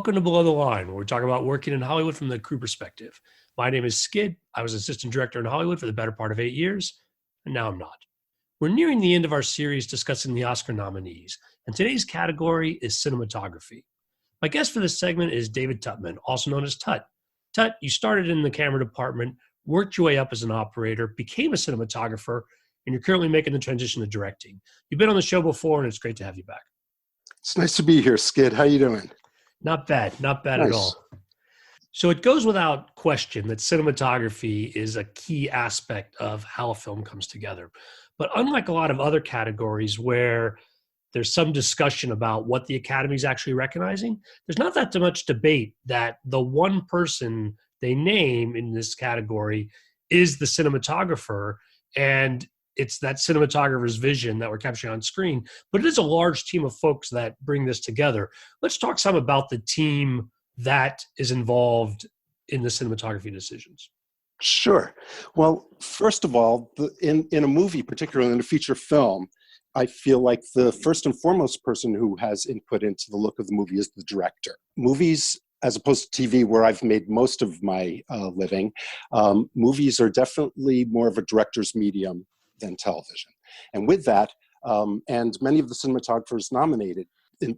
Welcome to Below the Line, where we talk about working in Hollywood from the crew perspective. My name is Skid. I was assistant director in Hollywood for the better part of 8 years, and now I'm not. We're nearing the end of our series discussing the Oscar nominees, and today's category is cinematography. My guest for this segment is David Tutman, also known as Tut. Tut, you started in the camera department, worked your way up as an operator, became a cinematographer, and you're currently making the transition to directing. You've been on the show before, and it's great to have you back. It's nice to be here, Skid. How you doing? Not bad Nice. at all. So it goes without question that cinematography is a key aspect of how a film comes together. But unlike a lot of other categories where there's some discussion about what the Academy is actually recognizing, there's not that much debate that the one person they name in this category is the cinematographer, and it's that cinematographer's vision that we're capturing on screen. But it is a large team of folks that bring this together. Let's talk some about the team that is involved in the cinematography decisions. Sure. Well, first of all, in a movie, particularly in a feature film, I feel like the first and foremost person who has input into the look of the movie is the director. Movies, as opposed to TV, where I've made most of my living, movies are definitely more of a director's medium than television. And with that, and many of the cinematographers nominated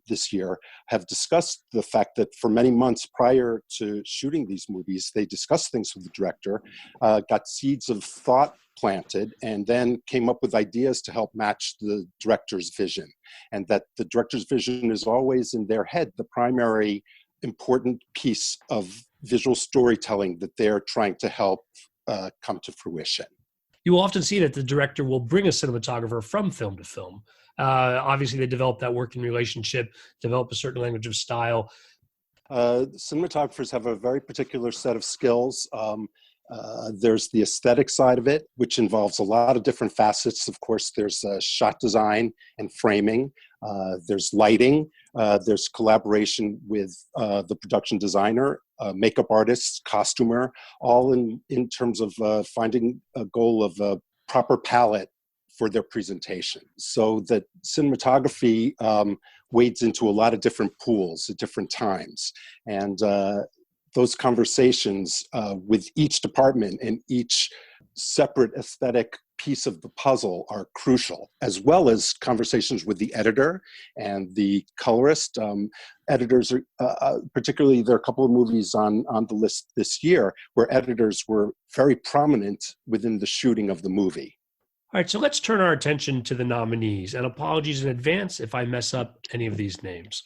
this year have discussed the fact that for many months prior to shooting these movies, they discussed things with the director, got seeds of thought planted, and then came up with ideas to help match the director's vision. And that the director's vision is always in their head the primary important piece of visual storytelling that they're trying to help come to fruition. You will often see that the director will bring a cinematographer from film to film. Obviously, they develop that working relationship, develop a certain language of style. Cinematographers have a very particular set of skills. There's the aesthetic side of it, which involves a lot of different facets. Of course, there's shot design and framing. There's lighting. There's collaboration with the production designer, makeup artists, costumer, all in terms of finding a goal of a proper palette for their presentation. So that cinematography wades into a lot of different pools at different times. And those conversations with each department and each separate aesthetic piece of the puzzle are crucial, as well as conversations with the editor and the colorist. Editors, are, particularly there are a couple of movies on the list this year where editors were very prominent within the shooting of the movie. All right, so let's turn our attention to the nominees, and apologies in advance if I mess up any of these names.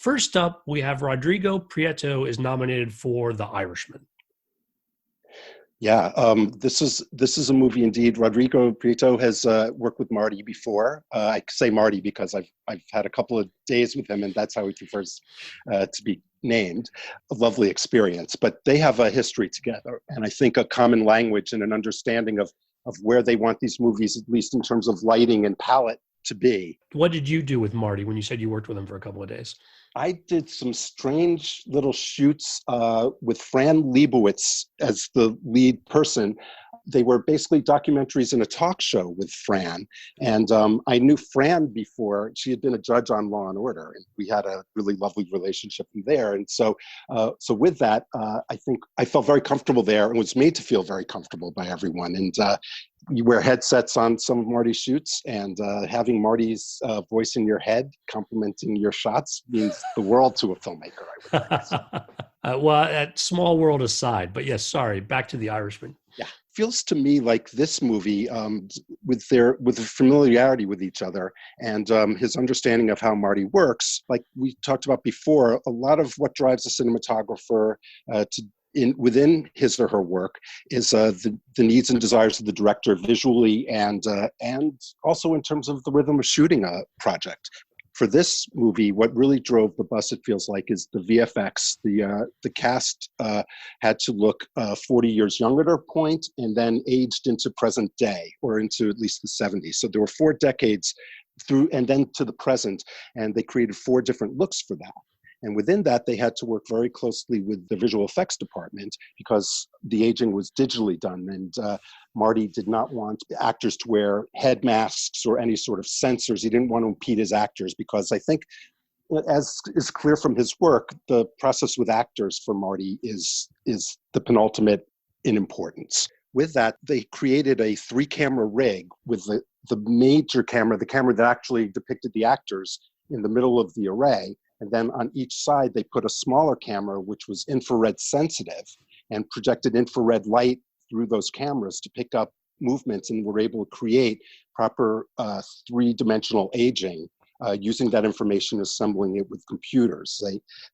First up, we have Rodrigo Prieto is nominated for The Irishman. Yeah, this is a movie indeed. Rodrigo Prieto has worked with Marty before. I say Marty because I've had a couple of days with him, and that's how he prefers to be named. A lovely experience, but they have a history together, and I think a common language and an understanding of where they want these movies, at least in terms of lighting and palette, to be. What did you do with Marty when you said you worked with him for a couple of days? I did some strange little shoots with Fran Lebowitz as the lead person. They were basically documentaries in a talk show with Fran. And I knew Fran before. She had been a judge on Law and Order, and we had a really lovely relationship from there. And so with that, I think I felt very comfortable there and was made to feel very comfortable by everyone. And you wear headsets on some of Marty's shoots, and having Marty's voice in your head complimenting your shots means the world to a filmmaker, I would think. Well, that small world aside, but yes, sorry, back to The Irishman. Yeah, feels to me like this movie, with the familiarity with each other and his understanding of how Marty works, like we talked about before, a lot of what drives a cinematographer within his or her work is the needs and desires of the director visually and also in terms of the rhythm of shooting a project. For this movie, what really drove the bus, it feels like, is the VFX. The cast had to look 40 years younger at a point and then aged into present day, or into at least the 70s. So there were 4 decades through and then to the present, and they created 4 different looks for that. And within that, they had to work very closely with the visual effects department because the aging was digitally done. And Marty did not want actors to wear head masks or any sort of sensors. He didn't want to impede his actors because I think as is clear from his work, the process with actors for Marty is the penultimate in importance. With that, they created a 3-camera rig with the major camera, the camera that actually depicted the actors, in the middle of the array. And then on each side, they put a smaller camera, which was infrared sensitive, and projected infrared light through those cameras to pick up movements, and were able to create proper 3-dimensional aging using that information, assembling it with computers.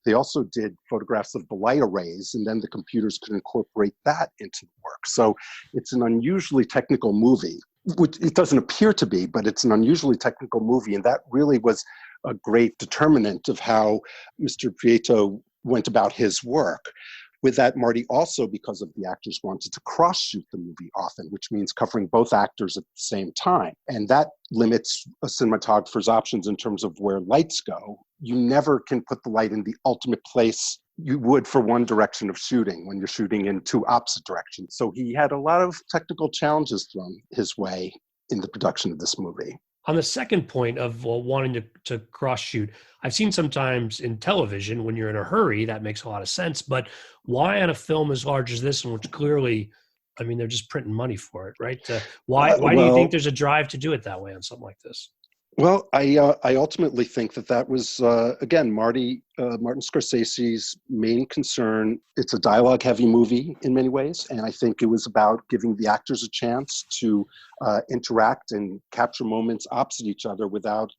They also did photographs of the light arrays, and then the computers could incorporate that into the work. So it's an unusually technical movie, which it doesn't appear to be, but it's an unusually technical movie, and that really was a great determinant of how Mr. Prieto went about his work. With that, Marty also, because of the actors, wanted to cross-shoot the movie often, which means covering both actors at the same time. And that limits a cinematographer's options in terms of where lights go. You never can put the light in the ultimate place you would for one direction of shooting when you're shooting in 2 opposite directions. So he had a lot of technical challenges thrown his way in the production of this movie. On the second point of wanting to cross shoot, I've seen sometimes in television when you're in a hurry, that makes a lot of sense. But why on a film as large as this, in which clearly, I mean, they're just printing money for it, right? Why do you think there's a drive to do it that way on something like this? Well, I ultimately think that was, again, Martin Scorsese's main concern. It's a dialogue-heavy movie in many ways, and I think it was about giving the actors a chance to interact and capture moments opposite each other without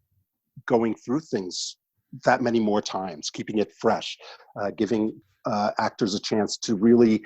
going through things that many more times, keeping it fresh, giving actors a chance to really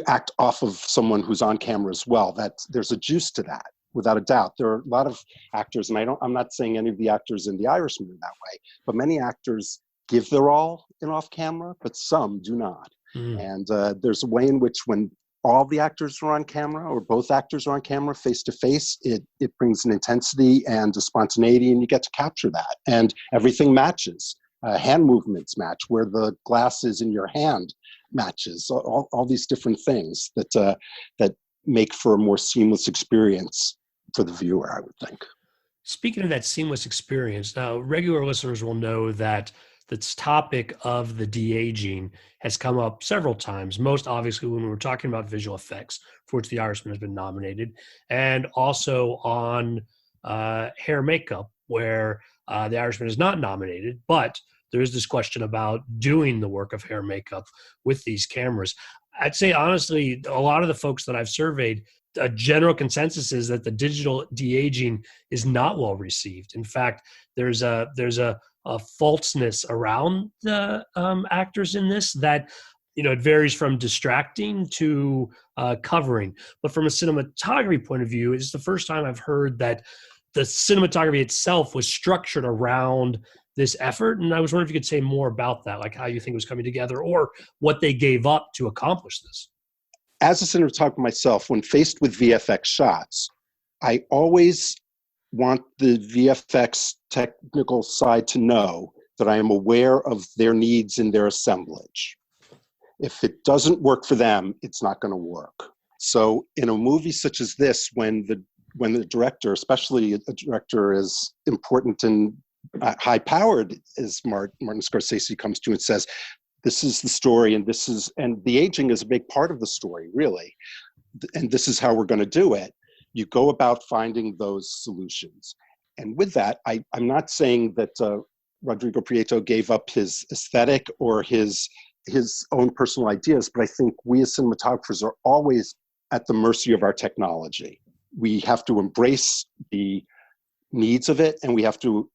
act off of someone who's on camera as well. That there's a juice to that. Without a doubt, there are a lot of actors, and I'm not saying any of the actors in The Irishman are that way, but many actors give their all in off camera, but some do not. And there's a way in which when all the actors are on camera, or both actors are on camera face to face, it brings an intensity and a spontaneity, and you get to capture that. And everything matches. Hand movements match, where the glass is in your hand matches, all these different things that make for a more seamless experience for the viewer, I would think. Speaking of that seamless experience, now regular listeners will know that this topic of the de-aging has come up several times, most obviously when we were talking about visual effects, for which The Irishman has been nominated, and also on hair makeup, where The Irishman is not nominated, but there is this question about doing the work of hair makeup with these cameras. I'd say, honestly, a lot of the folks that I've surveyed, a general consensus is that the digital de-aging is not well received. In fact, there's a falseness around the actors in this that, it varies from distracting to covering. But from a cinematography point of view, it's the first time I've heard that the cinematography itself was structured around this effort. And I was wondering if you could say more about that, like how you think it was coming together or what they gave up to accomplish this. As a cinematographer myself, when faced with VFX shots, I always want the VFX technical side to know that I am aware of their needs in their assemblage. If it doesn't work for them, it's not going to work. So in a movie such as this, when the director, especially a director as important and high-powered as Martin Scorsese, comes to and says, this is the story, and the aging is a big part of the story, really, and this is how we're going to do it. You go about finding those solutions. And with that, I'm not saying that Rodrigo Prieto gave up his aesthetic or his own personal ideas, but I think we as cinematographers are always at the mercy of our technology. We have to embrace the needs of it, and we have to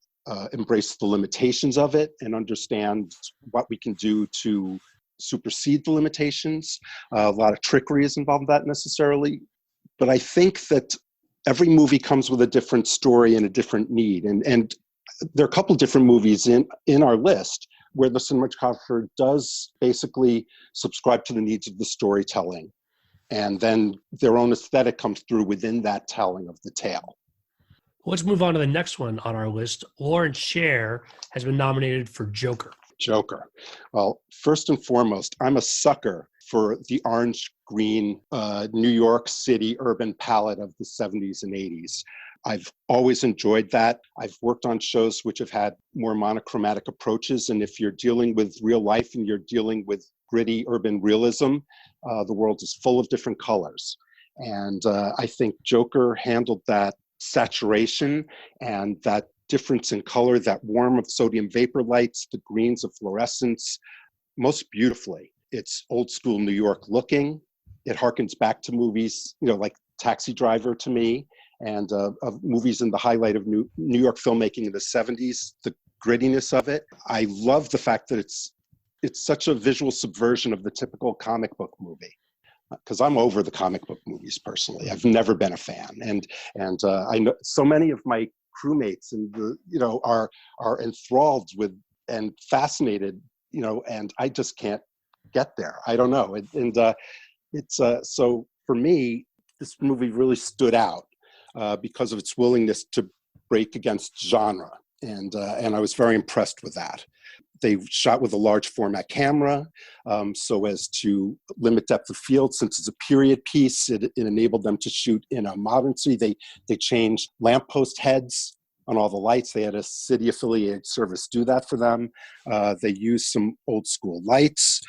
embrace the limitations of it and understand what we can do to supersede the limitations. A lot of trickery is involved in that necessarily. But I think that every movie comes with a different story and a different need. And there are a couple of different movies in our list where the cinematographer does basically subscribe to the needs of the storytelling. And then their own aesthetic comes through within that telling of the tale. Let's move on to the next one on our list. Lawrence Sher has been nominated for Joker. Joker. Well, first and foremost, I'm a sucker for the orange-green New York City urban palette of the 70s and 80s. I've always enjoyed that. I've worked on shows which have had more monochromatic approaches. And if you're dealing with real life and you're dealing with gritty urban realism, the world is full of different colors. And I think Joker handled that saturation and that difference in color, that warm of sodium vapor lights, the greens of fluorescence, most beautifully. It's old school New York looking. It harkens back to movies, like Taxi Driver to me, and of movies in the highlight of New York filmmaking in the 70s, the grittiness of it. I love the fact that it's such a visual subversion of the typical comic book movie. Because I'm over the comic book movies personally. I've never been a fan, and I know so many of my crewmates and are enthralled with and fascinated, and I just can't get there. I don't know, it's so for me, this movie really stood out because of its willingness to break against genre, and I was very impressed with that. They shot with a large format camera so as to limit depth of field. Since it's a period piece, it enabled them to shoot in a modern city. They changed lamppost heads on all the lights. They had a city affiliated service do that for them. They used some old school lights.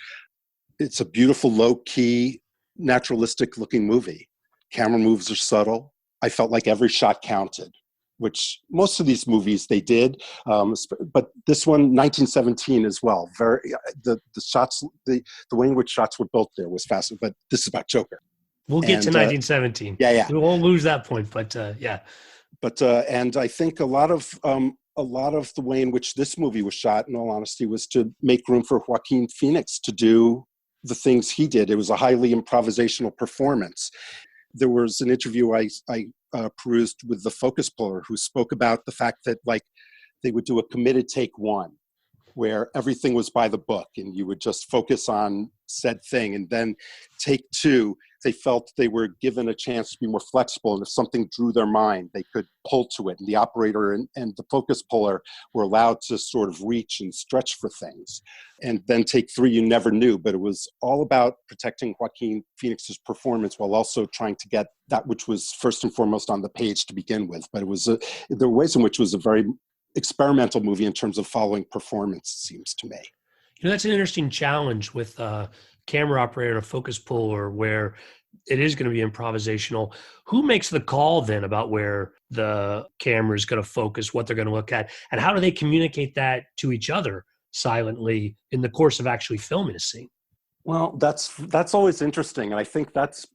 It's a beautiful, low key, naturalistic looking movie. Camera moves are subtle. I felt like every shot counted, which most of these movies they did, but this one, 1917 as well. The shots, the way in which shots were built there was fascinating. But this is about Joker. We'll get to 1917. Yeah. We won't lose that point, but yeah. But and I think a lot of the way in which this movie was shot, in all honesty, was to make room for Joaquin Phoenix to do the things he did. It was a highly improvisational performance. There was an interview I perused with the focus puller who spoke about the fact that they would do a committed take one where everything was by the book and you would just focus on said thing. And then take two, they felt they were given a chance to be more flexible. And if something drew their mind, they could pull to it. And the operator and the focus puller were allowed to sort of reach and stretch for things. And then take three, you never knew, but it was all about protecting Joaquin Phoenix's performance while also trying to get that which was first and foremost on the page to begin with. But there were ways in which it was a very experimental movie in terms of following performance, it seems to me. That's an interesting challenge with a camera operator and a focus puller where it is going to be improvisational. Who makes the call then about where the camera is going to focus, what they're going to look at, and how do they communicate that to each other silently in the course of actually filming a scene? Well, that's always interesting, and I think that's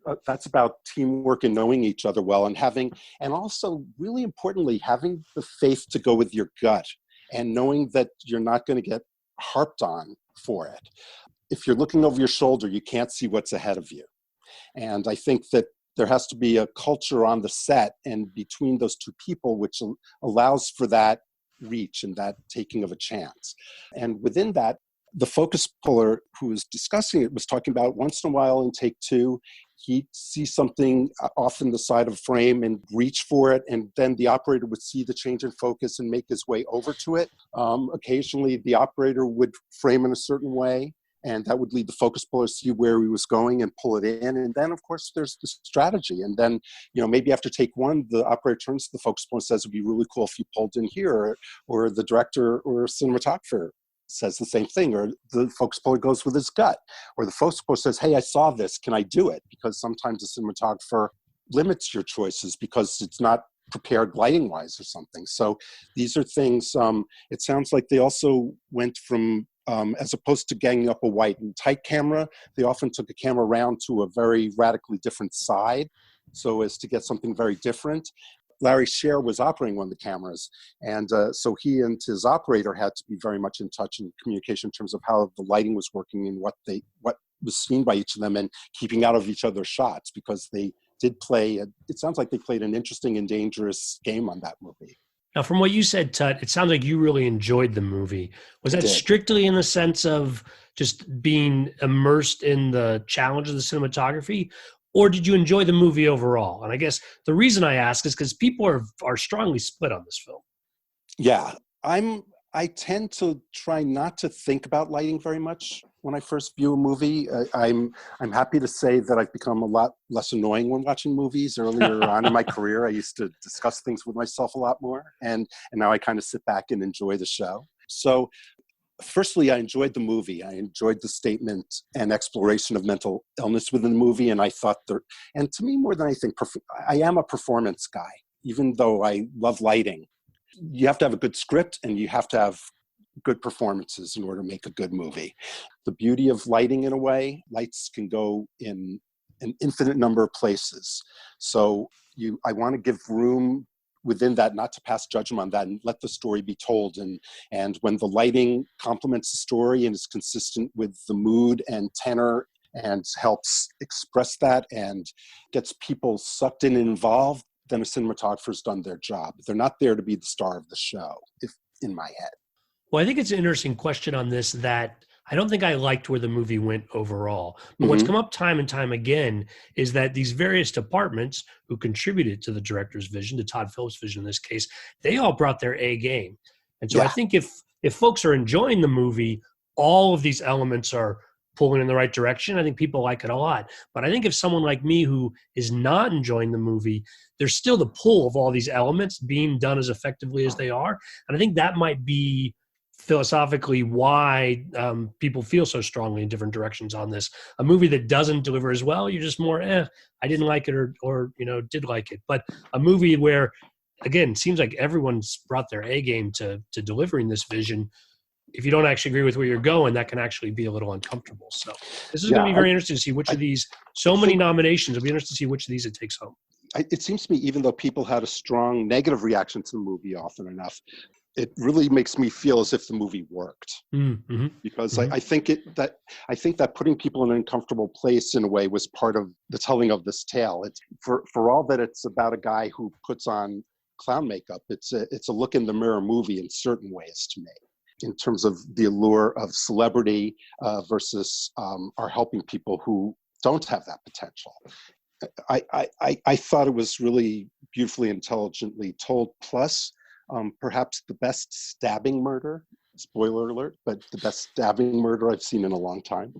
about teamwork and knowing each other well, and also really importantly, having the faith to go with your gut and knowing that you're not going to get harped on for it. If you're looking over your shoulder, you can't see what's ahead of you, and I think that there has to be a culture on the set and between those two people which allows for that reach and that taking of a chance, and within that. The focus puller who was discussing it was talking about once in a while in take two, he'd see something off in the side of frame and reach for it. And then the operator would see the change in focus and make his way over to it. Occasionally the operator would frame in a certain way and that would lead the focus puller to see where he was going and pull it in. And then of course there's the strategy. And then, maybe after take one, the operator turns to the focus puller and says, it'd be really cool if you pulled in here, or the director or cinematographer says the same thing, or the focus puller goes with his gut, or the focus puller says, hey, I saw this, can I do it? Because sometimes the cinematographer limits your choices because it's not prepared lighting wise or something. So these are things, it sounds like they also went from, as opposed to ganging up a white and tight camera, they often took a camera around to a very radically different side so as to get something very different. Larry Sher was operating one of the cameras, and so he and his operator had to be very much in touch in communication in terms of how the lighting was working and what was seen by each of them, and keeping out of each other's shots, because they did play. It sounds like they played an interesting and dangerous game on that movie. Now, from what you said, Tut, it sounds like you really enjoyed the movie. Was that strictly in the sense of just being immersed in the challenge of the cinematography? Or did you enjoy the movie overall? And I guess the reason I ask is because people are strongly split on this film. Yeah, I tend to try not to think about lighting very much when I first view a movie. I'm happy to say that I've become a lot less annoying when watching movies. Earlier on in my career, I used to discuss things with myself a lot more, and now I kind of sit back and enjoy the show. So, firstly, I enjoyed the movie. I enjoyed the statement and exploration of mental illness within the movie, and I thought and to me, more than anything, I am a performance guy. Even though I love lighting, you have to have a good script and you have to have good performances in order to make a good movie. The beauty of lighting, in a way, lights can go in an infinite number of places. So I want to give room within that, not to pass judgment on that, and let the story be told. And when the lighting complements the story and is consistent with the mood and tenor and helps express that and gets people sucked in and involved, then a cinematographer's done their job. They're not there to be the star of the show, if in my head. Well, I think it's an interesting question on this that I don't think I liked where the movie went overall. But what's Mm-hmm. come up time and time again is that these various departments who contributed to the director's vision, to Todd Phillips' vision in this case, they all brought their A game. And so I Yeah. think if folks are enjoying the movie, all of these elements are pulling in the right direction. I think people like it a lot. But I think if someone like me who is not enjoying the movie, there's still the pull of all these elements being done as effectively as they are. And I think that might be philosophically why people feel so strongly in different directions on this. A movie that doesn't deliver as well, you're just more, I didn't like it or did like it. But a movie where, again, seems like everyone's brought their A game to delivering this vision. If you don't actually agree with where you're going, that can actually be a little uncomfortable. So this is going to be very interesting to see which of these, so many nominations, it'll be interesting to see which of these it takes home. It seems to me, even though people had a strong negative reaction to the movie often enough, it really makes me feel as if the movie worked. Mm-hmm. Because Mm-hmm. I think that putting people in an uncomfortable place in a way was part of the telling of this tale. It's for all that it's about a guy who puts on clown makeup. It's a look in the mirror movie in certain ways to me, in terms of the allure of celebrity versus our helping people who don't have that potential. I thought it was really beautifully, intelligently told. Plus, perhaps the best stabbing murder. Spoiler alert, but the best stabbing murder I've seen in a long time.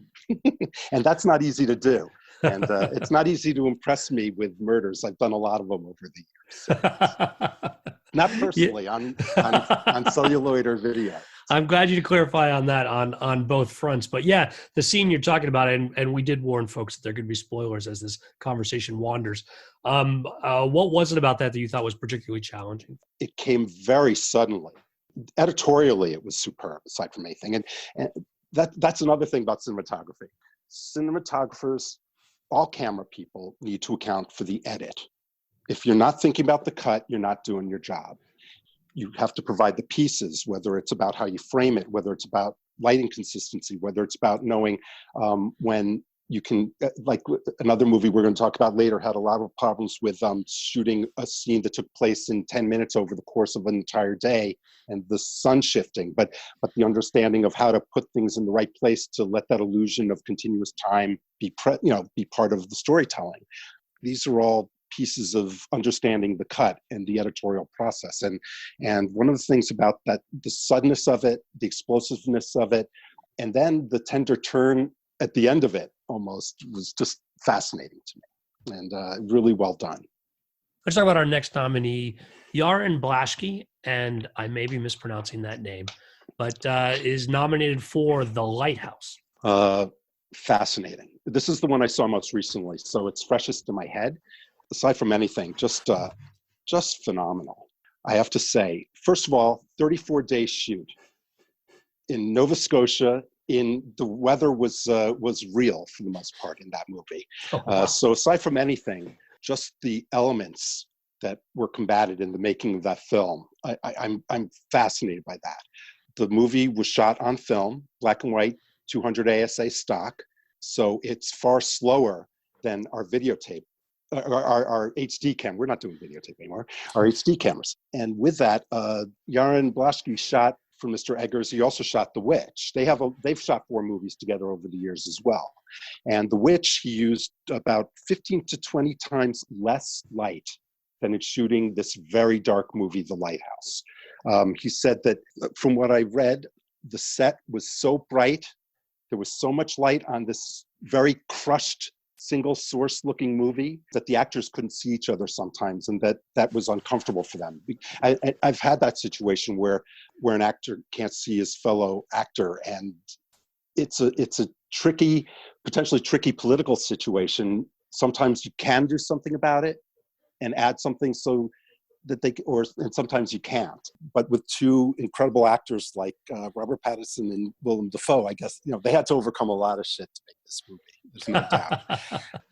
And that's not easy to do. And it's not easy to impress me with murders. I've done a lot of them over the years. So not personally, on celluloid or video. I'm glad you to clarify on that on both fronts. But yeah, the scene you're talking about, and we did warn folks that there could be spoilers as this conversation wanders. What was it about that you thought was particularly challenging? It came very suddenly. Editorially, it was superb, aside from anything. And that's another thing about cinematography. Cinematographers, all camera people, need to account for the edit. If you're not thinking about the cut, you're not doing your job. You have to provide the pieces, whether it's about how you frame it, whether it's about lighting consistency, whether it's about knowing when you can, like another movie we're going to talk about later had a lot of problems with shooting a scene that took place in 10 minutes over the course of an entire day and the sun shifting, but the understanding of how to put things in the right place to let that illusion of continuous time be part of the storytelling. These are all pieces of understanding the cut and the editorial process. And one of the things about that, the suddenness of it, the explosiveness of it, and then the tender turn at the end of it almost was just fascinating to me, and really well done. Let's talk about our next nominee, Yaron Blaschke, and I may be mispronouncing that name, but is nominated for The Lighthouse. Fascinating. This is the one I saw most recently, so it's freshest in my head. Aside from anything, just phenomenal. I have to say, first of all, 34-day shoot in Nova Scotia. The weather was real for the most part in that movie. Oh, wow. So aside from anything, just the elements that were combated in the making of that film, I'm fascinated by that. The movie was shot on film, black and white, 200 ASA stock, so it's far slower than our videotape. Our HD camera. We're not doing videotape anymore. Our HD cameras. And with that, Yaron Blaschke shot for Mr. Eggers. He also shot The Witch. They've shot 4 movies together over the years as well. And The Witch, he used about 15 to 20 times less light than in shooting this very dark movie, The Lighthouse. He said that from what I read, the set was so bright There was so much light on this very crushed, single source looking movie that the actors couldn't see each other sometimes, and that was uncomfortable for them. I've had that situation where an actor can't see his fellow actor, and it's a tricky, potentially tricky political situation. Sometimes you can do something about it and add something so that and sometimes you can't. But with two incredible actors like Robert Pattinson and Willem Dafoe, I guess, they had to overcome a lot of shit to make this movie. There's no doubt.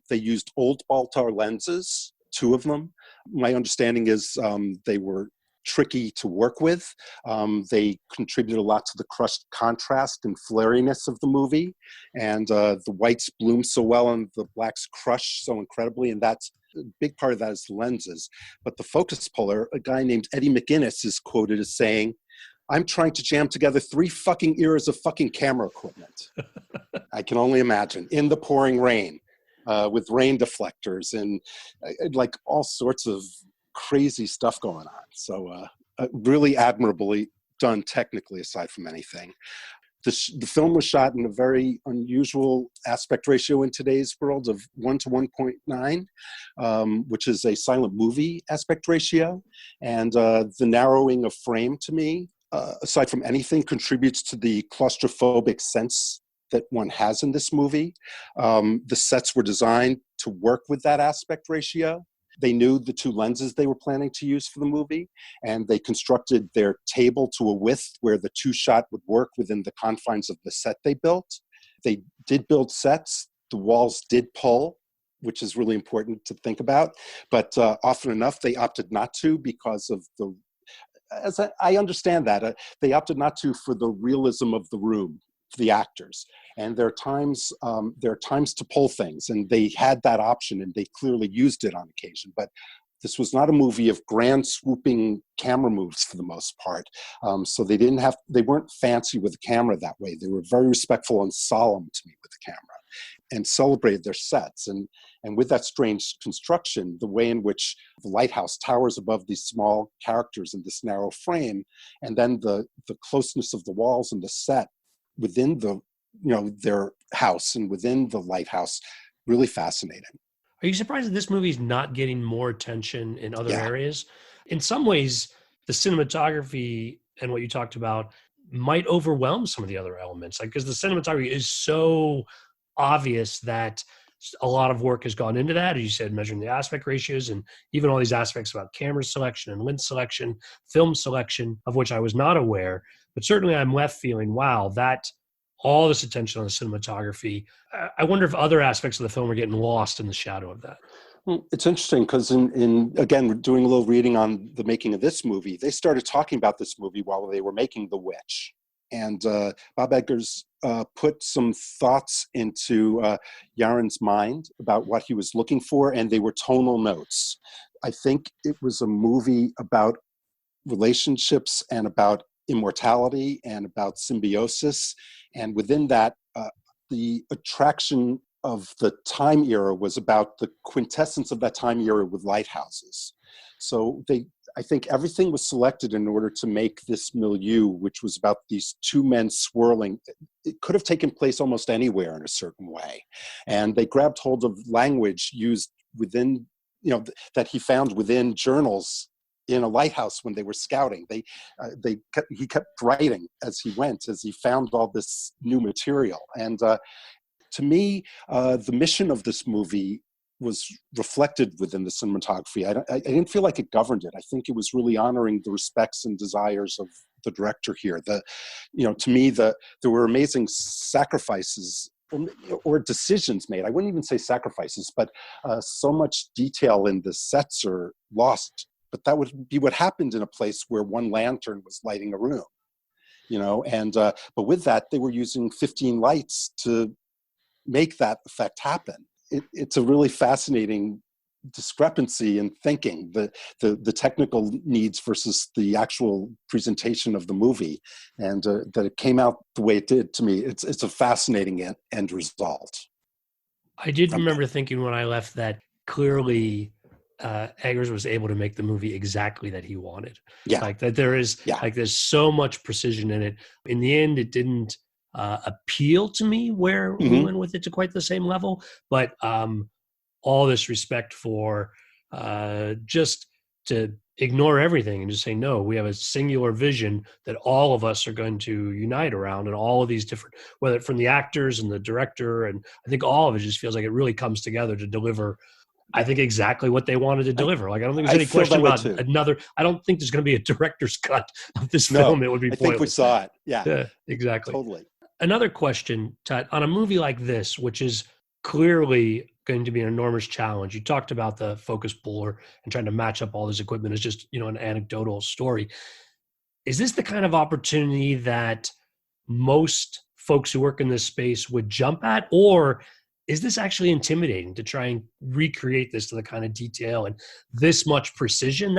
They used old Baltar lenses, two of them. My understanding is they were tricky to work with. They contributed a lot to the crushed contrast and flariness of the movie. And the whites bloom so well and the blacks crush so incredibly. And that's a big part of that is the lenses. But the focus puller, a guy named Eddie McGuinness, is quoted as saying, "I'm trying to jam together 3 fucking eras of fucking camera equipment." I can only imagine, in the pouring rain, with rain deflectors and like all sorts of crazy stuff going on. So really admirably done technically, aside from anything. The film was shot in a very unusual aspect ratio in today's world of 1 to 1.9, which is a silent movie aspect ratio. And the narrowing of frame, to me, aside from anything, contributes to the claustrophobic sense that one has in this movie. The sets were designed to work with that aspect ratio. They knew the 2 lenses they were planning to use for the movie, and they constructed their table to a width where the 2-shot would work within the confines of the set they built. They did build sets. The walls did pull, which is really important to think about. But often enough, they opted not to because of as I understand that, they opted not to for the realism of the room, the actors. And there are times to pull things, and they had that option, and they clearly used it on occasion. But this was not a movie of grand swooping camera moves for the most part. So they weren't fancy with the camera that way. They were very respectful and solemn to me with the camera, and celebrated their sets. And with that strange construction, the way in which the lighthouse towers above these small characters in this narrow frame, and then the closeness of the walls and the set within their house and within the lighthouse, really fascinating. Are you surprised that this movie's not getting more attention in other Yeah. areas? In some ways, the cinematography and what you talked about might overwhelm some of the other elements. Like, because the cinematography is so obvious that a lot of work has gone into that. As you said, measuring the aspect ratios and even all these aspects about camera selection and lens selection, film selection, of which I was not aware. But certainly I'm left feeling, wow, that all this attention on the cinematography. I wonder if other aspects of the film are getting lost in the shadow of that. Well, it's interesting because again, we're doing a little reading on the making of this movie. They started talking about this movie while they were making The Witch. And Bob Eggers put some thoughts into Yaron's mind about what he was looking for, and they were tonal notes. I think it was a movie about relationships and about immortality and about symbiosis. And within that, the attraction of the time era was about the quintessence of that time era with lighthouses. So I think everything was selected in order to make this milieu, which was about these 2 men swirling. It could have taken place almost anywhere in a certain way. And they grabbed hold of language used within, that he found within journals in a lighthouse when they were scouting. He kept writing as he went, as he found all this new material. And to me, the mission of this movie was reflected within the cinematography. I didn't feel like it governed it. I think it was really honoring the respects and desires of the director here. To me, there were amazing sacrifices or decisions made. I wouldn't even say sacrifices, but so much detail in the sets are lost. But that would be what happened in a place where one lantern was lighting a room, but with that, they were using 15 lights to make that effect happen. It's a really fascinating discrepancy in thinking, the technical needs versus the actual presentation of the movie, and that it came out the way it did. To me, it's a fascinating end result. I did remember thinking when I left that clearly Eggers was able to make the movie exactly that he wanted. Yeah. Like that there's so much precision in it. In the end, it didn't appeal to me where we Hmm. went with it to quite the same level. But all this respect for just to ignore everything and just say, no, we have a singular vision that all of us are going to unite around, and all of these different, whether from the actors and the director, and I think all of it just feels like it really comes together to deliver, I think, exactly what they wanted to I, deliver. Like, I don't think there's I any feel question that way about too. another, I don't think there's going to be a director's cut of this No, film. It would be I think we pointless. saw it. Yeah, Yeah, exactly. totally. Another question, Todd, on a movie like this, which is clearly going to be an enormous challenge. You talked about the focus puller and trying to match up all this equipment as just, an anecdotal story. Is this the kind of opportunity that most folks who work in this space would jump at? Or is this actually intimidating to try and recreate this to the kind of detail and this much precision?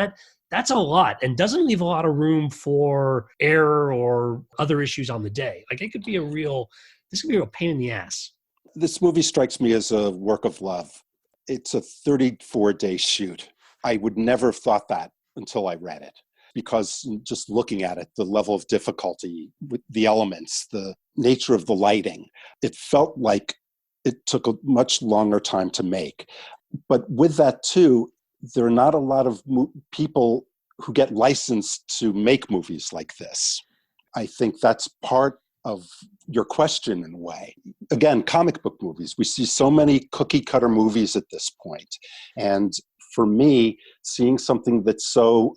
That's a lot and doesn't leave a lot of room for error or other issues on the day. Like, this could be a real pain in the ass. This movie strikes me as a work of love. It's a 34-day shoot. I would never have thought that until I read it, because just looking at it, the level of difficulty with the elements, the nature of the lighting, it felt like it took a much longer time to make. But with that too, there are not a lot of people who get licensed to make movies like this. I think that's part of your question in a way. Again, comic book movies. We see so many cookie cutter movies at this point. And for me, seeing something that's so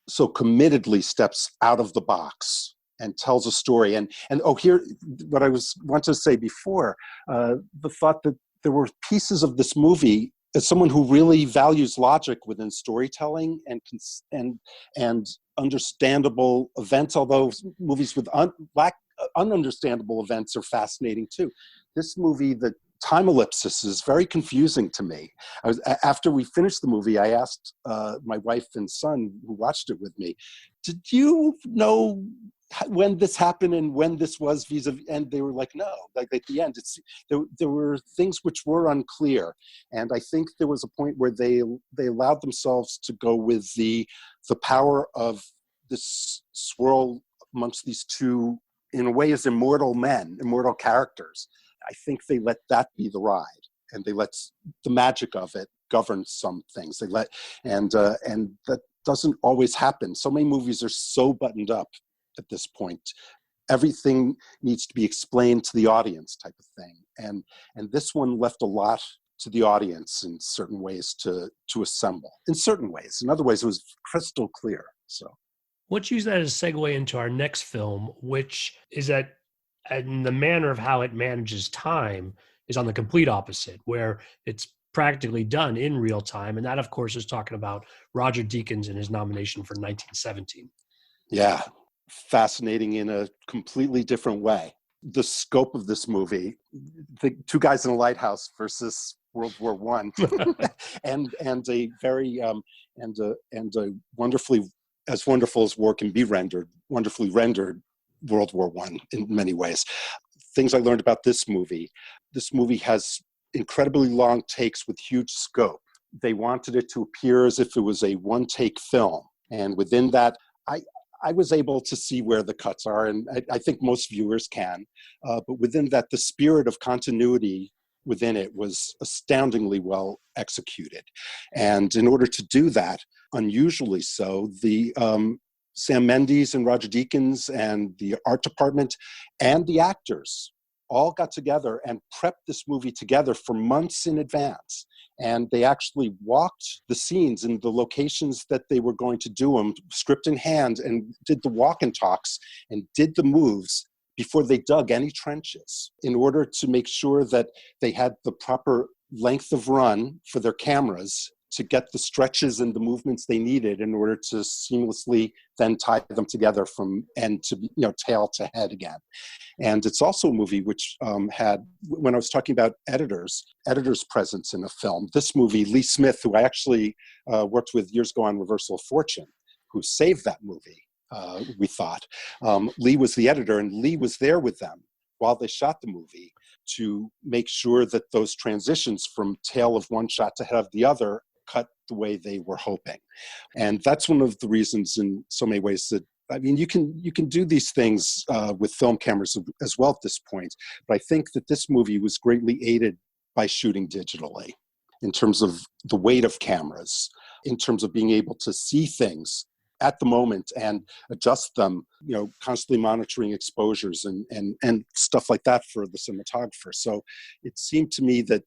committedly steps out of the box and tells a story. And oh, here, what I want to say before, the thought that there were pieces of this movie, as someone who really values logic within storytelling and understandable events, although movies with ununderstandable events are fascinating too. This movie, the time ellipsis, is very confusing to me. After we finished the movie, I asked my wife and son who watched it with me, did you know when this happened and when this was vis-a-vis? And they were like, no. Like at the end, there were things which were unclear. And I think there was a point where they allowed themselves to go with the power of this swirl amongst these two, in a way, as immortal men, immortal characters. I think they let that be the ride, and they let the magic of it govern some things. And that doesn't always happen. So many movies are so buttoned up at this point. Everything needs to be explained to the audience, type of thing. And this one left a lot to the audience in certain ways to assemble. In certain ways, in other ways, it was crystal clear. So Let's use that as a segue into our next film, which is that, and the manner of how it manages time is on the complete opposite, where it's practically done in real time. And that, of course, is talking about Roger Deakins and his nomination for 1917. yeah, fascinating in a completely different way. The scope of this movie, the two guys in a lighthouse versus World War One, and a very and a wonderfully, as wonderful as war can be rendered, wonderfully rendered World War One in many ways. Things I learned about this movie. This movie has incredibly long takes with huge scope. They wanted it to appear as if it was a one-take film, and within that, I was able to see where the cuts are, and I think most viewers can. But within that, the spirit of continuity within it was astoundingly well executed. And in order to do that, unusually so, the Sam Mendes and Roger Deakins and the art department and the actors all got together and prepped this movie together for months in advance. And they actually walked the scenes in the locations that they were going to do them, script in hand, and did the walk and talks and did the moves before they dug any trenches, in order to make sure that they had the proper length of run for their cameras to get the stretches and the movements they needed in order to seamlessly then tie them together from end to, tail to head again. And it's also a movie which had, when I was talking about editors' presence in a film, this movie, Lee Smith, who I actually worked with years ago on Reversal of Fortune, who saved that movie, we thought. Lee was the editor, and Lee was there with them while they shot the movie to make sure that those transitions from tail of one shot to head of the other cut the way they were hoping. And that's one of the reasons in so many ways that I mean, you can do these things with film cameras as well at this point, but I think that this movie was greatly aided by shooting digitally in terms of the weight of cameras, in terms of being able to see things at the moment and adjust them, constantly monitoring exposures and stuff like that for the cinematographer. So it seemed to me that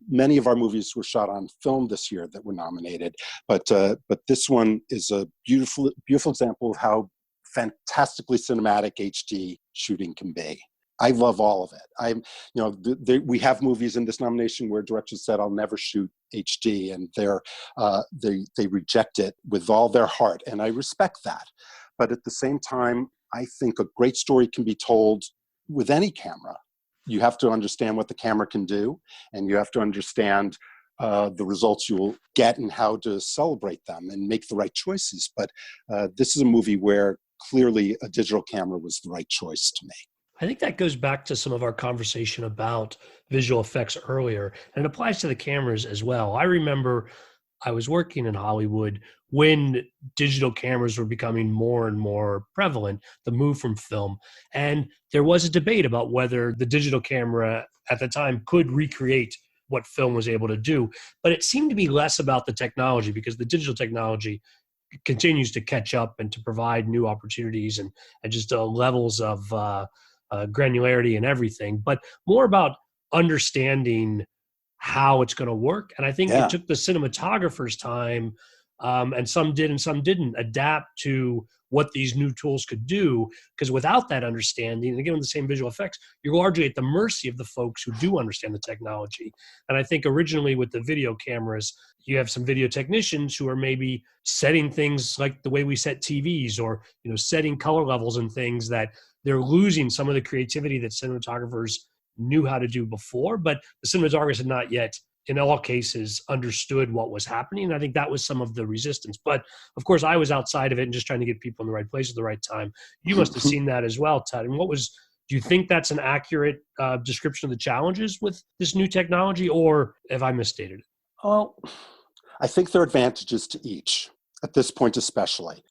many of our movies were shot on film this year that were nominated, but this one is a beautiful example of how fantastically cinematic HD shooting can be. I love all of it. We have movies in this nomination where directors said, "I'll never shoot HD," and they reject it with all their heart, and I respect that. But at the same time, I think a great story can be told with any camera. You have to understand what the camera can do, and you have to understand the results you will get and how to celebrate them and make the right choices. But this is a movie where clearly a digital camera was the right choice to me. I think that goes back to some of our conversation about visual effects earlier, and it applies to the cameras as well. I remember I was working in Hollywood when digital cameras were becoming more and more prevalent, the move from film. And there was a debate about whether the digital camera at the time could recreate what film was able to do. But it seemed to be less about the technology, because the digital technology continues to catch up and to provide new opportunities and just levels of granularity and everything, but more about understanding how it's going to work. And I think it took the cinematographer's time, and some did and some didn't adapt to what these new tools could do, because without that understanding, and again with the same visual effects, you're largely at the mercy of the folks who do understand the technology. And I think originally with the video cameras, you have some video technicians who are maybe setting things like the way we set TVs, or setting color levels and things, that they're losing some of the creativity that cinematographers knew how to do before, but the cinematographers had not yet, in all cases, understood what was happening. And I think that was some of the resistance. But of course, I was outside of it and just trying to get people in the right place at the right time. You must have seen that as well, Ted. And do you think that's an accurate description of the challenges with this new technology, or have I misstated it? Well, I think there are advantages to each at this point, especially.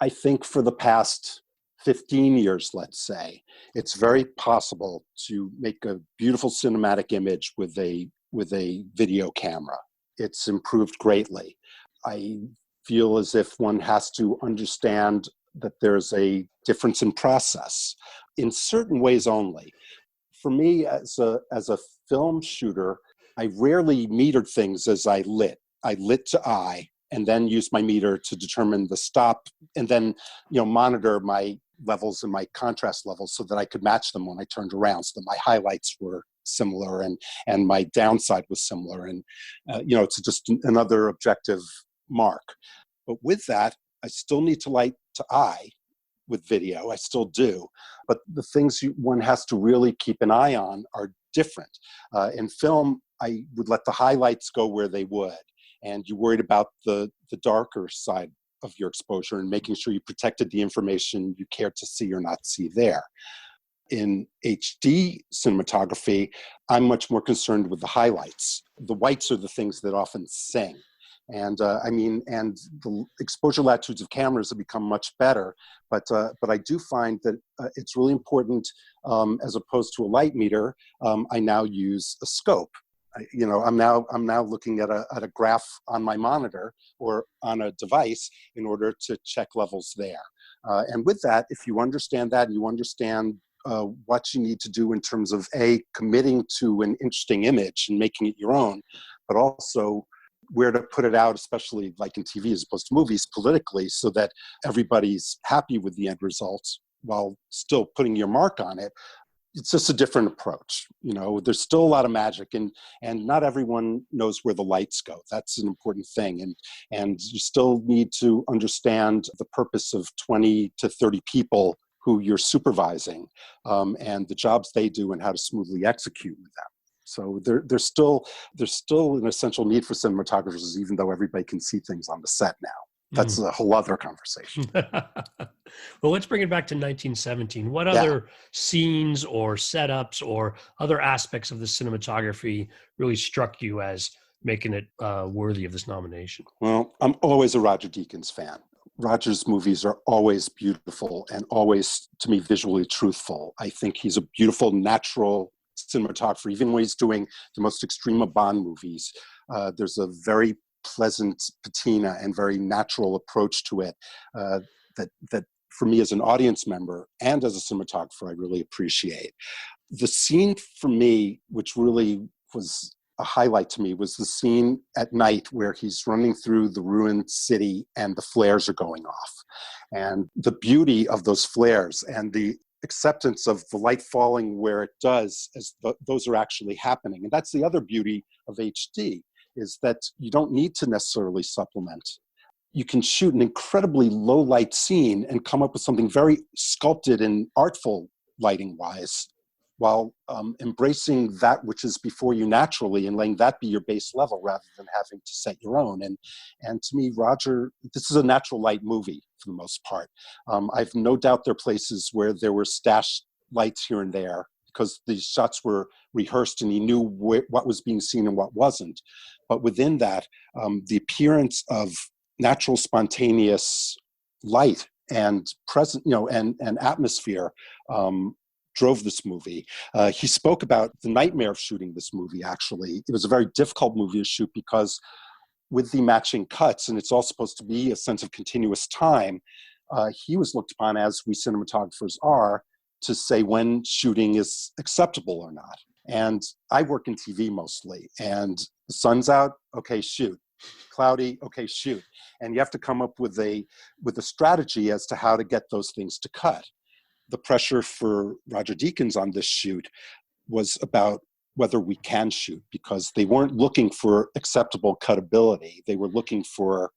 I think for the past 15 years, let's say, it's very possible to make a beautiful cinematic image with a video camera. It's improved greatly. I feel as if one has to understand that there's a difference in process in certain ways only. For me, as a film shooter, I rarely metered things as I lit. I lit to eye and then used my meter to determine the stop, and then monitor my levels and my contrast levels so that I could match them when I turned around, so that my highlights were similar and my downside was similar, and it's just another objective mark. But with that, I still need to light to eye with video. I still do, but the things one has to really keep an eye on are different. In film, I would let the highlights go where they would, and you worried about the darker side of your exposure and making sure you protected the information you cared to see or not see there. In HD cinematography, I'm much more concerned with the highlights. The whites are the things that often sing. And and the exposure latitudes of cameras have become much better, but I do find that it's really important, as opposed to a light meter, I now use a scope. I'm now looking at a graph on my monitor or on a device in order to check levels there. And with that, if you understand that and you understand what you need to do in terms of committing to an interesting image and making it your own, but also where to put it out, especially like in TV as opposed to movies, politically, so that everybody's happy with the end results while still putting your mark on it. It's just a different approach. There's still a lot of magic, and not everyone knows where the lights go. That's an important thing. And you still need to understand the purpose of 20 to 30 people who you're supervising, and the jobs they do and how to smoothly execute with them. So there's still an essential need for cinematographers, even though everybody can see things on the set now. That's a whole other conversation. Well, let's bring it back to 1917. What other scenes or setups or other aspects of the cinematography really struck you as making it worthy of this nomination? Well, I'm always a Roger Deakins fan. Roger's movies are always beautiful and always, to me, visually truthful. I think he's a beautiful, natural cinematographer. Even when he's doing the most extreme of Bond movies, there's a very pleasant patina and very natural approach to it that for me as an audience member and as a cinematographer, I really appreciate. The scene for me, which really was a highlight to me, was the scene at night where he's running through the ruined city and the flares are going off. And the beauty of those flares and the acceptance of the light falling where it does as those are actually happening. And that's the other beauty of HD, is that you don't need to necessarily supplement. You can shoot an incredibly low light scene and come up with something very sculpted and artful lighting wise, while embracing that which is before you naturally and letting that be your base level rather than having to set your own. And to me, Roger, this is a natural light movie for the most part. I've no doubt there are places where there were stashed lights here and there because these shots were rehearsed and he knew what was being seen and what wasn't. But within that, the appearance of natural, spontaneous light and present, and atmosphere drove this movie. He spoke about the nightmare of shooting this movie, actually. It was a very difficult movie to shoot because with the matching cuts, and it's all supposed to be a sense of continuous time, he was looked upon, as we cinematographers are, to say when shooting is acceptable or not. And I work in TV mostly, and the sun's out, okay, shoot. Cloudy, okay, shoot. And you have to come up with a strategy as to how to get those things to cut. The pressure for Roger Deakins on this shoot was about whether we can shoot, because they weren't looking for acceptable cutability. They were looking for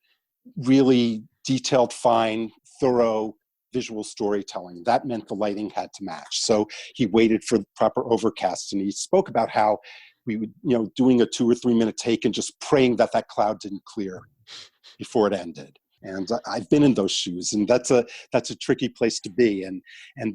really detailed, fine, thorough visual storytelling. That meant the lighting had to match. So he waited for the proper overcast, and he spoke about how we would, doing a 2 or 3 minute take and just praying that cloud didn't clear before it ended. And I've been in those shoes, and that's a tricky place to be. And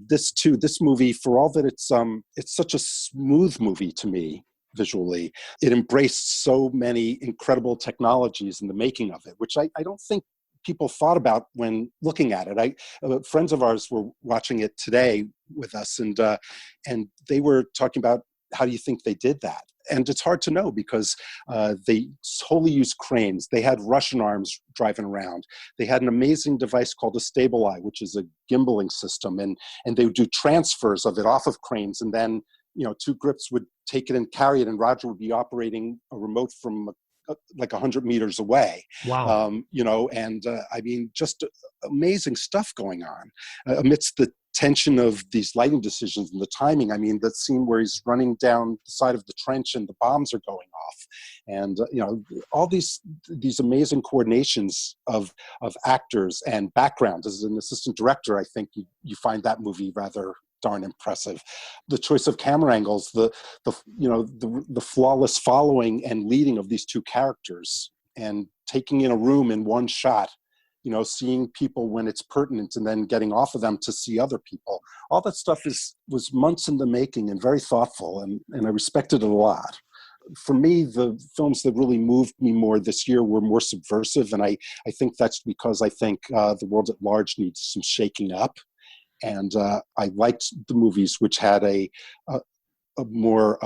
this movie, for all that it's such a smooth movie to me visually, it embraced so many incredible technologies in the making of it, which I don't think people thought about when looking at it. Friends of ours were watching it today with us, and they were talking about, how do you think they did that? And it's hard to know because they wholly used cranes. They had Russian arms driving around. They had an amazing device called a Stable-Eye, which is a gimbaling system. And they would do transfers of it off of cranes. And then, 2 grips would take it and carry it. And Roger would be operating a remote from like 100 meters away. Wow. Just amazing stuff going on amidst the tension of these lighting decisions and the timing. I mean, the scene where he's running down the side of the trench and the bombs are going off, and all these amazing coordinations of actors and background. As an assistant director, I think you find that movie rather darn impressive. The choice of camera angles, the flawless following and leading of these 2 characters, and taking in a room in one shot, seeing people when it's pertinent and then getting off of them to see other people. All that stuff was months in the making and very thoughtful, and I respected it a lot. For me, the films that really moved me more this year were more subversive, and I think that's because I think the world at large needs some shaking up. And I liked the movies which had a more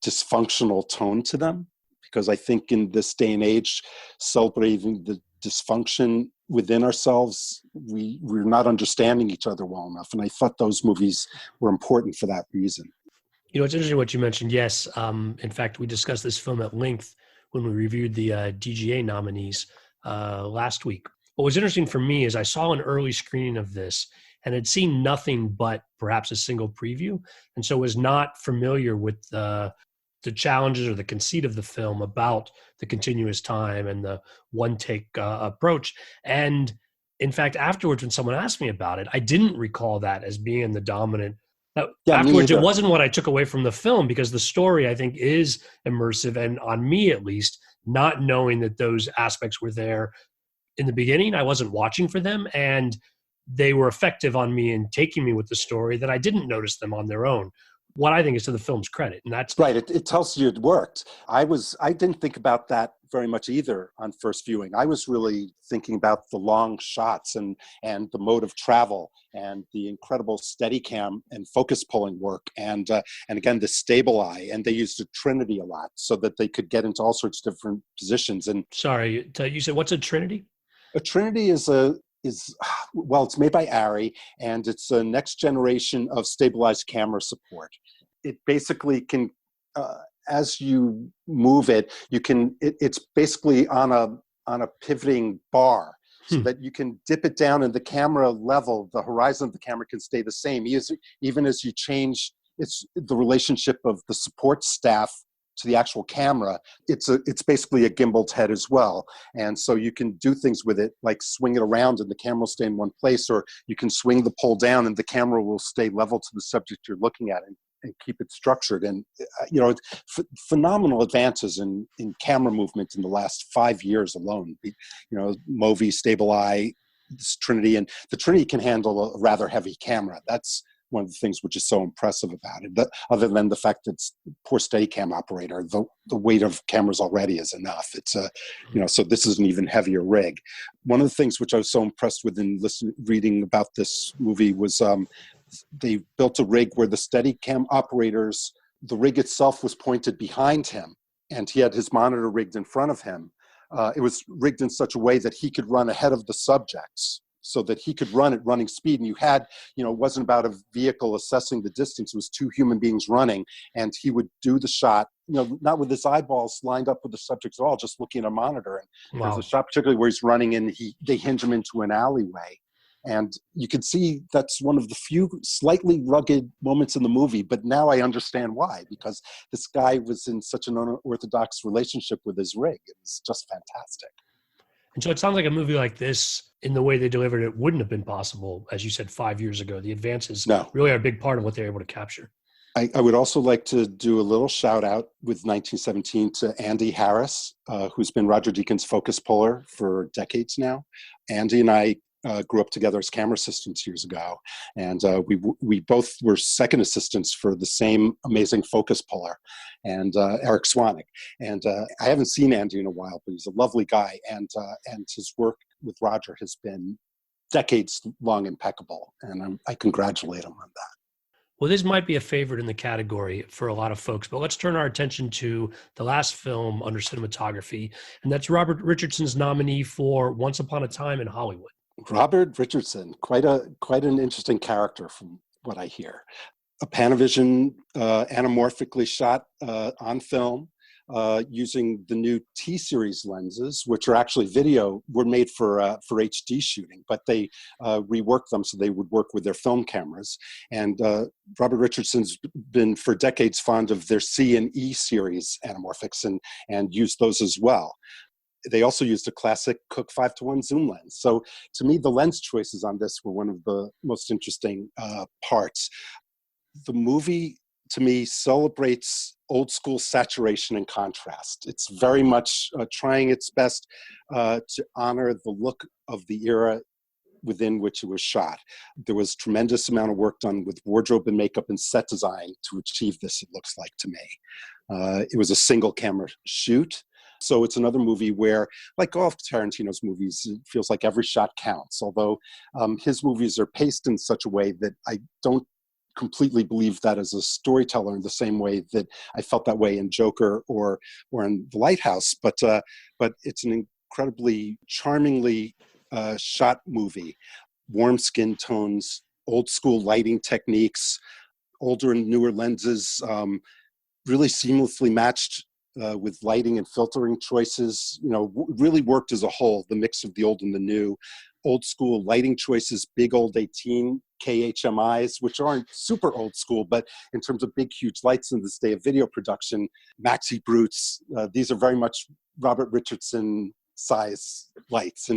dysfunctional tone to them, because I think in this day and age, celebrating the dysfunction within ourselves, we're not understanding each other well enough. And I thought those movies were important for that reason. It's interesting what you mentioned. Yes. In fact, we discussed this film at length when we reviewed the DGA nominees last week. What was interesting for me is I saw an early screening of this and had seen nothing but perhaps a single preview, and so was not familiar with the challenges or the conceit of the film about the continuous time and the one-take approach. And in fact, afterwards, when someone asked me about it, I didn't recall that as being the dominant. Afterwards, it wasn't what I took away from the film, because the story, I think, is immersive, and on me at least, not knowing that those aspects were there in the beginning, I wasn't watching for them, and they were effective on me in taking me with the story that I didn't notice them on their own. what I think is to the film's credit. And that's Right. It tells you it worked. I didn't think about that very much either on first viewing. I was really thinking about the long shots and the mode of travel and the incredible Steadicam and focus pulling work and again the stable eye, and they used a Trinity a lot so that they could get into all sorts of different positions. And sorry, you said what's a Trinity? a Trinity is well, it's made by Arri, and it's a next generation of stabilized camera support. It basically can, as you move it, it's basically on a pivoting bar, so that you can dip it down, and the camera level, the horizon of the camera can stay the same, even as you change the relationship of the support staff to the actual camera. It's basically a gimbaled head as well, and so you can do things with it like swing it around and the camera will stay in one place, or you can swing the pole down and the camera will stay level to the subject you're looking at, and keep it structured. And phenomenal advances in camera movement in the last 5 years alone. Movi, Stable Eye, this Trinity, and the Trinity can handle a rather heavy camera. That's one of the things which is so impressive about it. Other than the fact that it's poor Steadicam operator, the weight of cameras already is enough. It's so this is an even heavier rig. One of the things which I was so impressed with in reading about this movie was they built a rig where the Steadicam operators, the rig itself was pointed behind him, and he had his monitor rigged in front of him. It was rigged in such a way that he could run ahead of the subjects, so that he could run at running speed. And you had, it wasn't about a vehicle assessing the distance. It was two human beings running, and he would do the shot, not with his eyeballs lined up with the subjects at all, just looking at a monitor. And Wow. there's a shot particularly where he's running and they hinge him into an alleyway. And you can see that's one of the few slightly rugged moments in the movie, but now I understand why, because this guy was in such an unorthodox relationship with his rig. It was just fantastic. And so it sounds like a movie like this, in the way they delivered it, wouldn't have been possible, as you said, 5 years ago. The advances really are a big part of what they're able to capture. I would also like to do a little shout out with 1917 to Andy Harris, who's been Roger Deakins' focus puller for decades now. Andy and I grew up together as camera assistants years ago, and we both were second assistants for the same amazing focus puller, and Eric Swanik. And I haven't seen Andy in a while, but he's a lovely guy, and his work with Roger has been decades long impeccable, and I congratulate him on that. Well, this might be a favorite in the category for a lot of folks, but let's turn our attention to the last film under cinematography, and that's Robert Richardson's nominee for Once Upon a Time in Hollywood. Robert Richardson, quite an interesting character from what I hear. A Panavision anamorphically shot on film using the new T-series lenses, which are actually were made for HD shooting, but they reworked them so they would work with their film cameras. And Robert Richardson's been for decades fond of their C and E series anamorphics and used those as well. They also used a classic Cooke 5:1 zoom lens. So to me, the lens choices on this were one of the most interesting parts. The movie, to me, celebrates old school saturation and contrast. It's very much trying its best to honor the look of the era within which it was shot. There was tremendous amount of work done with wardrobe and makeup and set design to achieve this, it looks like to me. It was a single camera shoot. So it's another movie where, like all of Tarantino's movies, it feels like every shot counts, although his movies are paced in such a way that I don't completely believe that as a storyteller in the same way that I felt that way in Joker or in The Lighthouse. But it's an incredibly charmingly shot movie. Warm skin tones, old school lighting techniques, older and newer lenses, really seamlessly matched with lighting and filtering choices, really worked as a whole, the mix of the old and the new. Old school lighting choices, big old 18 KHMIs, which aren't super old school, but in terms of big, huge lights in this day of video production, Maxi Brutes, these are very much Robert Richardson size lights.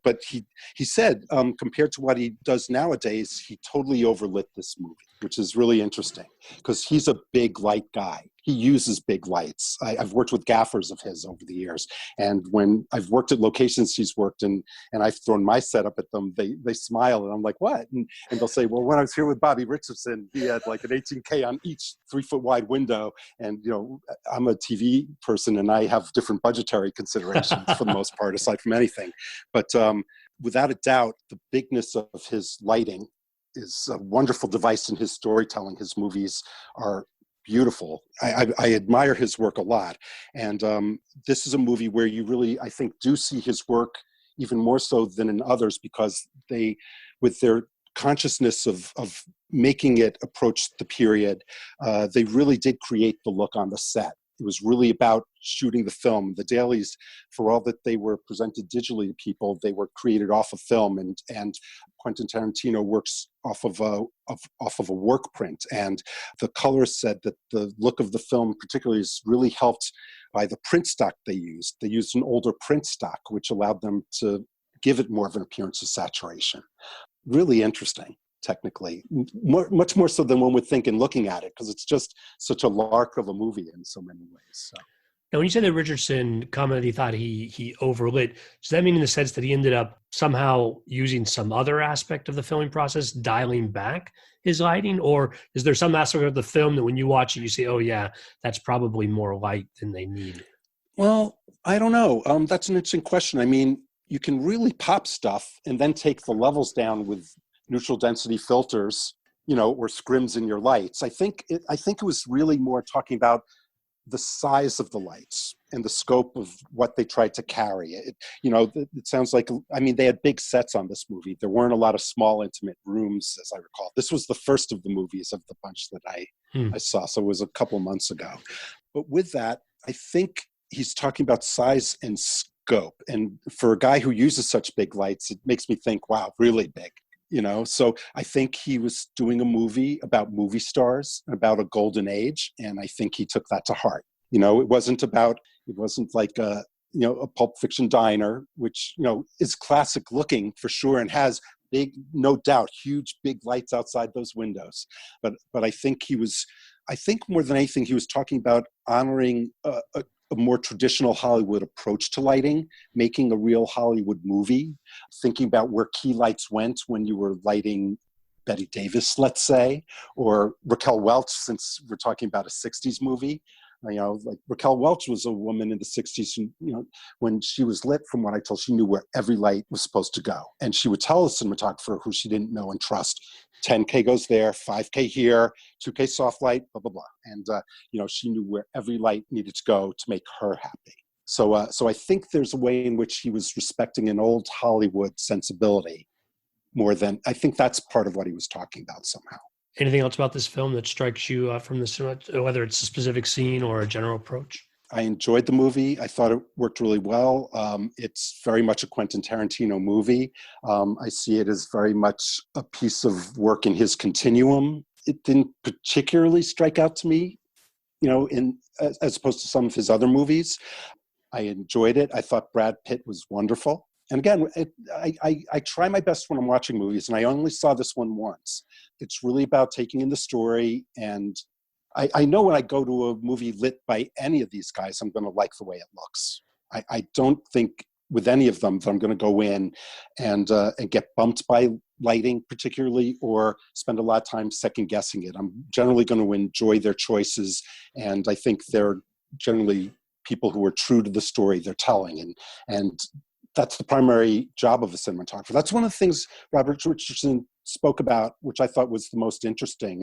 But he said, compared to what he does nowadays, he totally overlit this movie, which is really interesting because he's a big light guy. he uses big lights. I've worked with gaffers of his over the years, and when I've worked at locations he's worked in, and I've thrown my setup at them, they smile, and I'm like, what? And they'll say, well, when I was here with Bobby Richardson, he had like an 18K on each 3-foot wide window, and I'm a TV person, and I have different budgetary considerations for the most part, aside from anything. But without a doubt, the bigness of his lighting is a wonderful device in his storytelling. His movies are beautiful. I admire his work a lot. And this is a movie where you really, I think, do see his work even more so than in others, because they, with their consciousness of making it approach the period, they really did create the look on the set. It was really about shooting the film. The dailies, for all that they were presented digitally to people, they were created off of film, and Quentin Tarantino works off of a work print. And the colors said that the look of the film particularly is really helped by the print stock they used. They used an older print stock, which allowed them to give it more of an appearance of saturation. Really interesting, technically, much more so than one would think in looking at it, because it's just such a lark of a movie in so many ways. So. Now, when you said that Richardson commented he thought he overlit, does that mean in the sense that he ended up somehow using some other aspect of the filming process, dialing back his lighting? Or is there some aspect of the film that when you watch it, you say, oh yeah, that's probably more light than they need? Well, I don't know. That's an interesting question. I mean, you can really pop stuff and then take the levels down with neutral density filters, or scrims in your lights. I think it was really more talking about the size of the lights and the scope of what they tried to carry. It sounds like, I mean, they had big sets on this movie. There weren't a lot of small, intimate rooms, as I recall. This was the first of the movies of the bunch that I saw, so it was a couple months ago. But with that, I think he's talking about size and scope. And for a guy who uses such big lights, it makes me think, wow, really big. So I think he was doing a movie about movie stars, about a golden age, and I think he took that to heart. It wasn't like a Pulp Fiction diner, which is classic looking for sure and has big, no doubt, huge big lights outside those windows. But I think more than anything, he was talking about honoring a more traditional Hollywood approach to lighting, making a real Hollywood movie, thinking about where key lights went when you were lighting Bette Davis, let's say, or Raquel Welch, since we're talking about a 60s movie. Like Raquel Welch was a woman in the 60s, and, when she was lit, from what I told, she knew where every light was supposed to go. And she would tell a cinematographer who she didn't know and trust, 10K goes there, 5K here, 2K soft light, blah, blah, blah. And, she knew where every light needed to go to make her happy. So I think there's a way in which he was respecting an old Hollywood sensibility more than, I think that's part of what he was talking about somehow. Anything else about this film that strikes you from the cinema, whether it's a specific scene or a general approach? I enjoyed the movie. I thought it worked really well. It's very much a Quentin Tarantino movie. I see it as very much a piece of work in his continuum. It didn't particularly strike out to me, as opposed to some of his other movies. I enjoyed it. I thought Brad Pitt was wonderful. And again, I try my best when I'm watching movies, and I only saw this one once. It's really about taking in the story, and I know when I go to a movie lit by any of these guys, I'm going to like the way it looks. I don't think with any of them that I'm going to go in and get bumped by lighting particularly, or spend a lot of time second guessing it. I'm generally going to enjoy their choices, and I think they're generally people who are true to the story they're telling, and that's the primary job of a cinematographer. That's one of the things Robert Richardson spoke about, which I thought was the most interesting,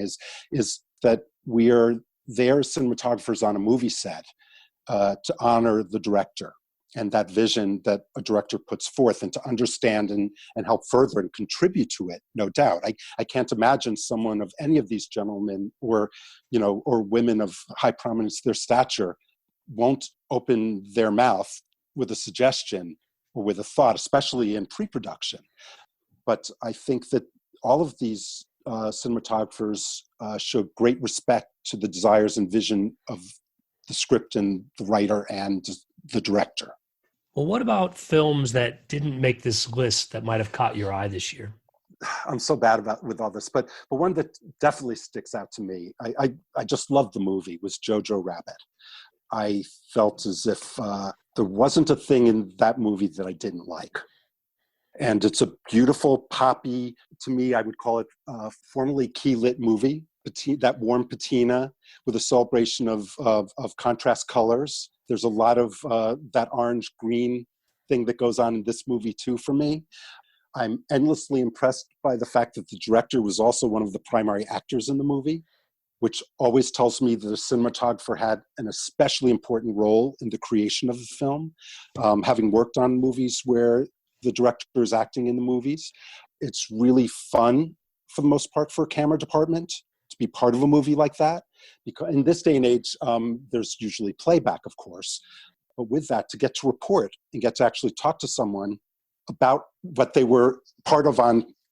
is that we are there as cinematographers on a movie set to honor the director and that vision that a director puts forth, and to understand and help further and contribute to it, no doubt. I can't imagine someone of any of these gentlemen or women of high prominence, their stature, won't open their mouth with a suggestion or with a thought, especially in pre-production. But I think that all of these cinematographers show great respect to the desires and vision of the script and the writer and the director. Well, what about films that didn't make this list that might have caught your eye this year? I'm so bad about with all this, but one that definitely sticks out to me. I just loved the movie was Jojo Rabbit. I felt as if there wasn't a thing in that movie that I didn't like. And it's a beautiful, poppy, to me, I would call it a formally key-lit movie, that warm patina with a celebration of contrast colors. There's a lot of that orange-green thing that goes on in this movie too for me. I'm endlessly impressed by the fact that the director was also one of the primary actors in the movie, which always tells me that the cinematographer had an especially important role in the creation of the film. Having worked on movies where the director is acting in the movies, it's really fun for the most part for a camera department to be part of a movie like that. Because in this day and age, there's usually playback, of course, but with that, to get to report and get to actually talk to someone about what they were part of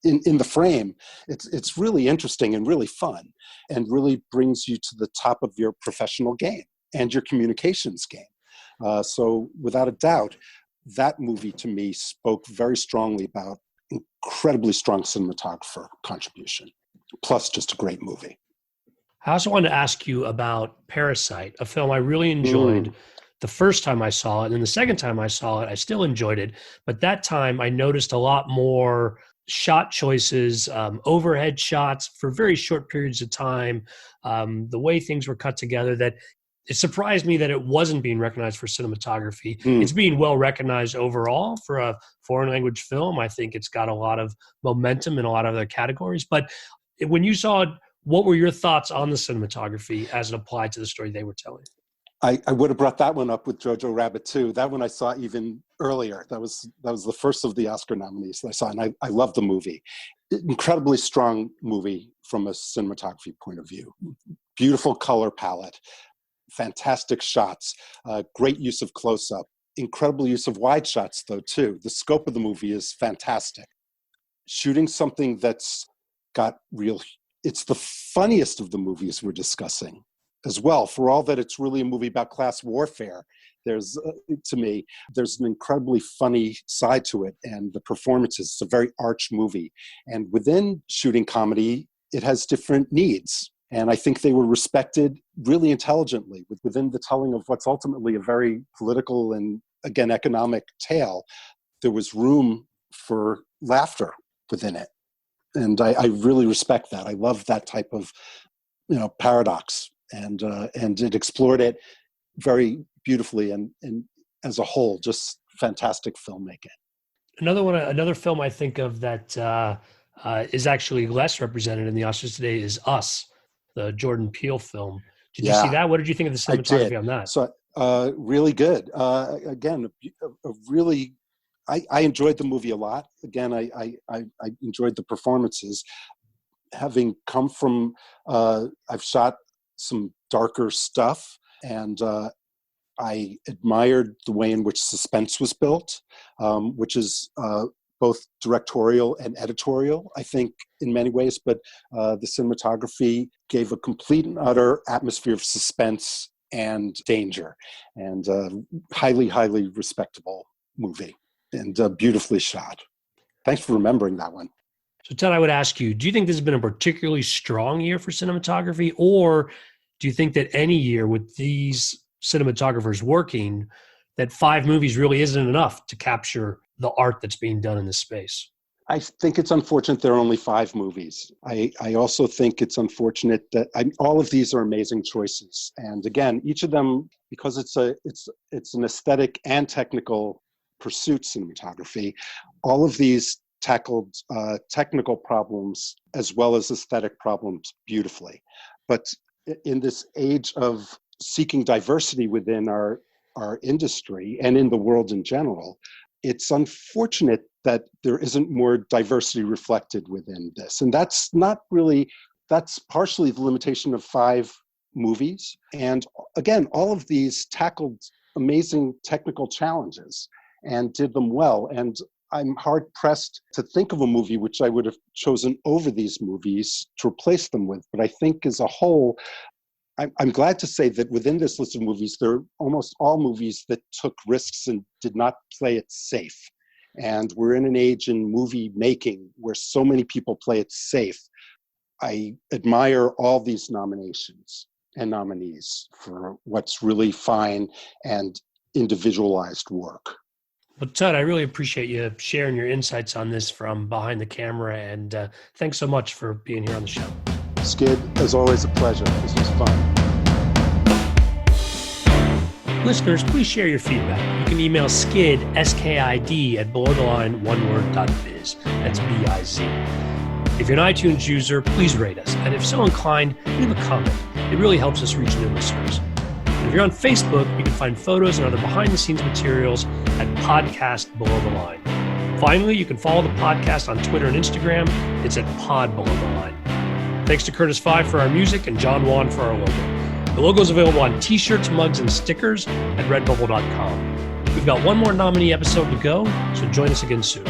in the frame, it's really interesting and really fun, and really brings you to the top of your professional game and your communications game. So without a doubt, that movie to me spoke very strongly about incredibly strong cinematographer contribution, plus just a great movie. I also wanted to ask you about Parasite, a film I really enjoyed Mm. the first time I saw it. And then the second time I saw it, I still enjoyed it. But that time I noticed a lot more shot choices, overhead shots for very short periods of time, the way things were cut together, that it surprised me that it wasn't being recognized for cinematography. It's Mm. being well recognized overall for a foreign language film. I think it's got a lot of momentum in a lot of other categories. But when you saw it, what were your thoughts on the cinematography as it applied to the story they were telling? I would have brought that one up with Jojo Rabbit too. That one I saw even earlier. That was the first of the Oscar nominees that I saw, and I love the movie. Incredibly strong movie from a cinematography point of view. Beautiful color palette, fantastic shots, great use of close-up, incredible use of wide shots though too. The scope of the movie is fantastic. Shooting something that's got real, it's the funniest of the movies we're discussing as well, for all that it's really a movie about class warfare. There's, to me, there's an incredibly funny side to it, and the performances, it's a very arch movie. And within shooting comedy, it has different needs. And I think they were respected really intelligently within the telling of what's ultimately a very political and, again, economic tale. There was room for laughter within it. And I really respect that. I love that type of, paradox. And it explored it very beautifully, and as a whole, just fantastic filmmaking. Another film I think of that is actually less represented in the Oscars today is Us, the Jordan Peele film. Did you see Yeah, that? What did you think of the I cinematography did. on that? So really good. Again, a really, I enjoyed the movie a lot. Again, I enjoyed the performances. Having come from, I've shot some darker stuff, and I admired the way in which suspense was built, which is both directorial and editorial, I think, in many ways. But the cinematography gave a complete and utter atmosphere of suspense and danger, and highly, highly respectable movie, and beautifully shot. Thanks for remembering that one. So, Ted, I would ask you, do you think this has been a particularly strong year for cinematography, or do you think that any year with these cinematographers working, that 5 movies really isn't enough to capture the art that's being done in this space? I think it's unfortunate there are only 5 movies. I also think it's unfortunate that all of these are amazing choices. And again, each of them, because it's an aesthetic and technical pursuit, cinematography, all of these tackled technical problems as well as aesthetic problems beautifully. But in this age of seeking diversity within our industry and in the world in general, it's unfortunate that there isn't more diversity reflected within this. And that's not really, that's partially the limitation of 5 movies. And again, all of these tackled amazing technical challenges and did them well. And I'm hard pressed to think of a movie which I would have chosen over these movies to replace them with. But I think as a whole, I'm glad to say that within this list of movies, there are almost all movies that took risks and did not play it safe. And we're in an age in movie making where so many people play it safe. I admire all these nominations and nominees for what's really fine and individualized work. Well, Ted, I really appreciate you sharing your insights on this from behind the camera, and thanks so much for being here on the show. Skid, as always, a pleasure. This was fun. Listeners, please share your feedback. You can email skid, S-K-I-D, at belowtheline.oneword.biz. That's B-I-Z. If you're an iTunes user, please rate us. And if so inclined, leave a comment. It really helps us reach new listeners. And if you're on Facebook, you can find photos and other behind-the-scenes materials at Podcast Below the Line. Finally, you can follow the podcast on Twitter and Instagram. It's at Pod Below the Line. Thanks to Curtis Five for our music and John Wan for our logo. The logo is available on t-shirts, mugs, and stickers at redbubble.com. We've got one more nominee episode to go, so join us again soon.